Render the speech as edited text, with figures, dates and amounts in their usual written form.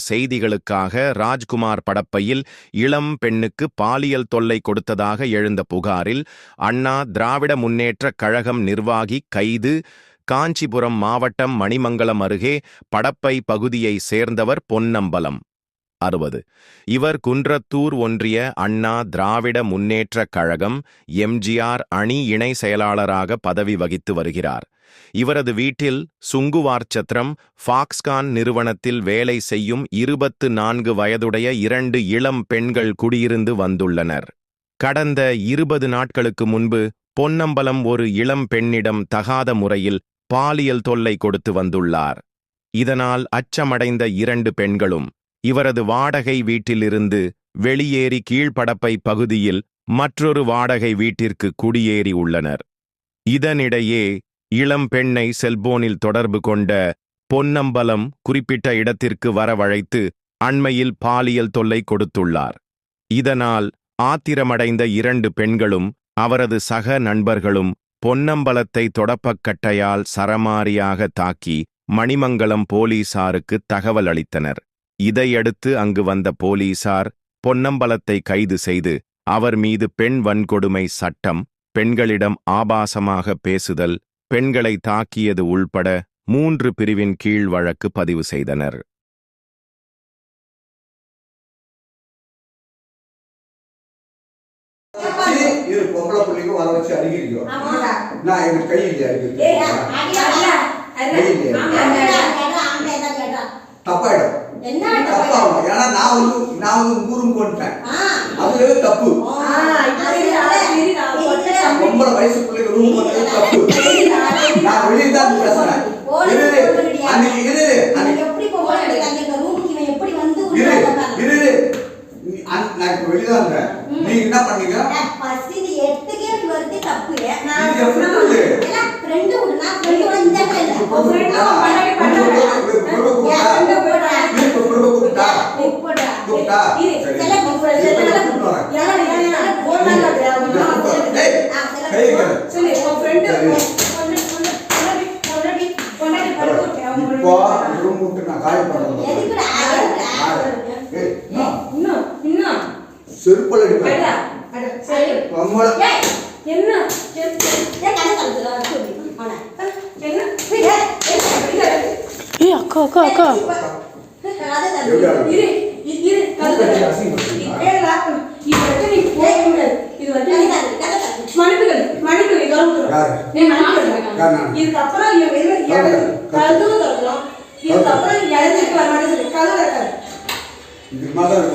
செய்திகளுக்காக ராஜ்குமார் படப்பையில் இளம் பெண்ணுக்கு பாலியல் தொல்லை கொடுத்ததாக எழுந்த புகாரில் அண்ணா திராவிட முன்னேற்றக் கழகம் நிர்வாகி கைது. காஞ்சிபுரம் மாவட்டம் மணிமங்கலம் அருகே படப்பை பகுதியை சேர்ந்தவர் பொன்னம்பலம், 60. இவர் குன்றத்தூர் ஒன்றிய அண்ணா திராவிட முன்னேற்றக் கழகம் எம்ஜிஆர் அணி இணை செயலாளராக பதவி வகித்து வருகிறார். இவரது வீட்டில் சுங்குவார்ச்சத்திரம் ஃபாக்ஸ்கான் நிறுவனத்தில் வேலை செய்யும் 24 வயதுடைய 2 இளம் பெண்கள் குடியிருந்து வந்துள்ளனர். கடந்த 20 நாட்களுக்கு முன்பு பொன்னம்பலம் ஒரு இளம் பெண்ணிடம் தகாத முறையில் பாலியல் தொல்லை கொடுத்து வந்துள்ளார். இதனால் அச்சமடைந்த 2 பெண்களும் இவரது வாடகை வீட்டிலிருந்து வெளியேறி கீழ்ப்படப்பை பகுதியில் மற்றொரு வாடகை வீட்டிற்கு குடியேறி உள்ளனர். இதனிடையே இளம் பெண்ணை செல்போனில் தொடர்பு கொண்ட பொன்னம்பலம் குறிப்பிட்ட இடத்திற்கு வரவழைத்து அண்மையில் பாலியல் தொல்லை கொடுத்துள்ளார். இதனால் ஆத்திரமடைந்த 2 பெண்களும் அவரது சக நண்பர்களும் பொன்னம்பலத்தை தொடப்பக்கட்டையால் சரமாரியாக தாக்கி மணிமங்கலம் போலீசாருக்கு தகவல் அளித்தனர். இதையடுத்து அங்கு வந்த போலீசார் பொன்னம்பலத்தை கைது செய்து அவர் மீது பெண் வன்கொடுமை சட்டம், பெண்களிடம் ஆபாசமாக பேசுதல், பெண்களை தாக்கியது உள்பட 3 பிரிவின் கீழ் வழக்கு பதிவு செய்தனர். இது மாதிரி